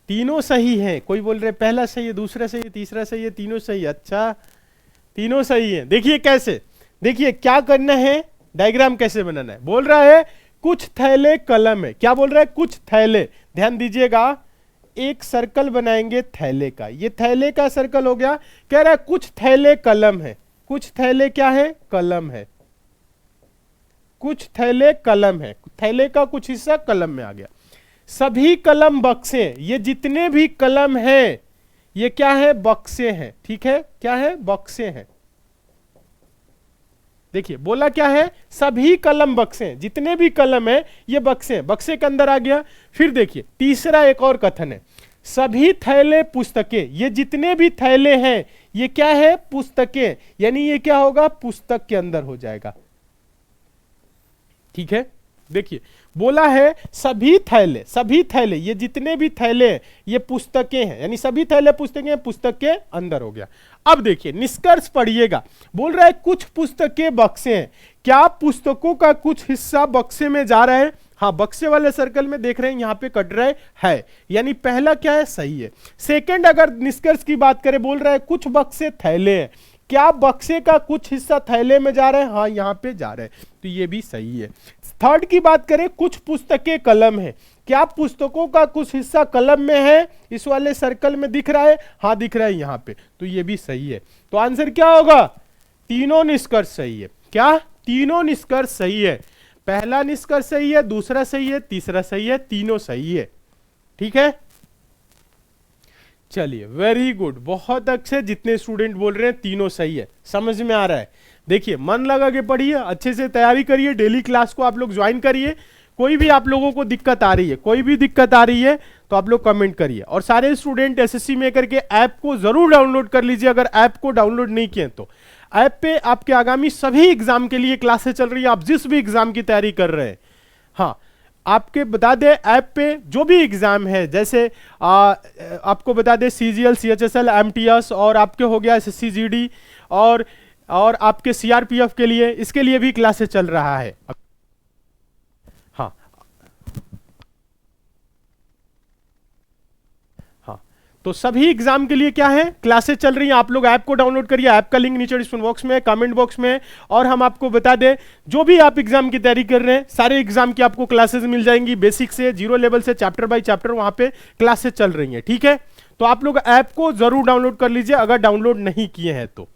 S1: तीनों सही हैं। कोई बोल रहे पहला सही है, दूसरा सही है, तीसरा सही है, तीनों सही है। अच्छा तीनों सही है। देखिए कैसे, देखिए क्या करना है, डायग्राम कैसे बनाना है। बोल रहा है कुछ थैले कलम है, क्या बोल रहा है, कुछ थैले। ध्यान दीजिएगा, एक सर्कल बनाएंगे थैले का, ये थैले का सर्कल हो गया। कह रहा है कुछ थैले कलम है, कुछ थैले क्या है, कलम है। कुछ थैले कलम है, थैले का कुछ हिस्सा कलम में आ गया। सभी कलम बक्से, ये जितने भी कलम हैं ये क्या है, बक्से हैं, ठीक है। क्या है, बक्से हैं। देखिए बोला क्या है, सभी कलम बक्से हैं, जितने भी कलम है ये बक्से हैं, बक्से के अंदर आ गया। फिर देखिए तीसरा एक और कथन है, सभी थैले पुस्तकें, ये जितने भी थैले हैं ये क्या है, पुस्तकें, यानी ये क्या होगा, पुस्तक के अंदर हो जाएगा, ठीक है। देखिए बोला है सभी थैले, सभी थैले, ये जितने भी थैले हैं ये पुस्तकें हैं, यानी सभी थैले पुस्तकें हैं, पुस्तक के अंदर हो गया। अब देखिए निष्कर्ष पढ़िएगा, बोल रहा है कुछ पुस्तकें बक्से हैं। क्या पुस्तकों का कुछ हिस्सा बक्से में जा रहा है, हाँ बक्से वाले सर्कल में देख रहे हैं यहां पे कट रहा है, यानी पहला क्या है, सही है। सेकंड अगर निष्कर्ष की बात करें, बोल रहा है कुछ बक्से थैले हैं, क्या बक्से का कुछ हिस्सा थैले में जा रहा है, हाँ यहां पे जा रहा है, तो ये भी सही है। थर्ड की बात करें, कुछ पुस्तकें कलम है, क्या पुस्तकों का कुछ हिस्सा कलम में है, इस वाले सर्कल में दिख रहा है, हाँ दिख रहा है यहां पे, तो ये भी सही है। तो आंसर क्या होगा, तीनों निष्कर्ष सही है। क्या, तीनों निष्कर्ष सही है। पहला निष्कर्ष सही है, दूसरा सही है, तीसरा सही है, तीनों सही है, ठीक है। चलिए वेरी गुड, बहुत अच्छे, जितने स्टूडेंट बोल रहे हैं तीनों सही है, समझ में आ रहा है। देखिए मन लगा के पढ़िए, अच्छे से तैयारी करिए, डेली क्लास को आप लोग ज्वाइन करिए। कोई भी आप लोगों को दिक्कत आ रही है, कोई भी दिक्कत आ रही है तो आप लोग कमेंट करिए। और सारे स्टूडेंट एसएससी मेकर के ऐप को जरूर डाउनलोड कर लीजिए, अगर ऐप को डाउनलोड नहीं किए तो। ऐप पे आपके आगामी सभी एग्जाम के लिए क्लासेस चल रही है, आप जिस भी एग्जाम की तैयारी कर रहे हैं। हाँ, आपके बता दे ऐप पे जो भी एग्जाम है, जैसे आपको बता दे सीजीएल, सीएचएसएल, एमटीएस और आपके हो गया एसएससी जीडी और आपके सीआरपीएफ के लिए, इसके लिए भी क्लासेस चल रहा है। हाँ हाँ, तो सभी एग्जाम के लिए क्या है, क्लासेस चल रही हैं। आप लोग ऐप को डाउनलोड करिए, ऐप का लिंक नीचे डिस्क्रिप्शन बॉक्स में है, कमेंट बॉक्स में है। और हम आपको बता दें, जो भी आप एग्जाम की तैयारी कर रहे हैं, सारे एग्जाम की आपको क्लासेस मिल जाएंगी, बेसिक से जीरो लेवल से चैप्टर बाय चैप्टर वहां पे क्लासेस चल रही हैं। ठीक है, तो आप लोग ऐप को जरूर डाउनलोड कर लीजिए अगर डाउनलोड नहीं किए हैं तो।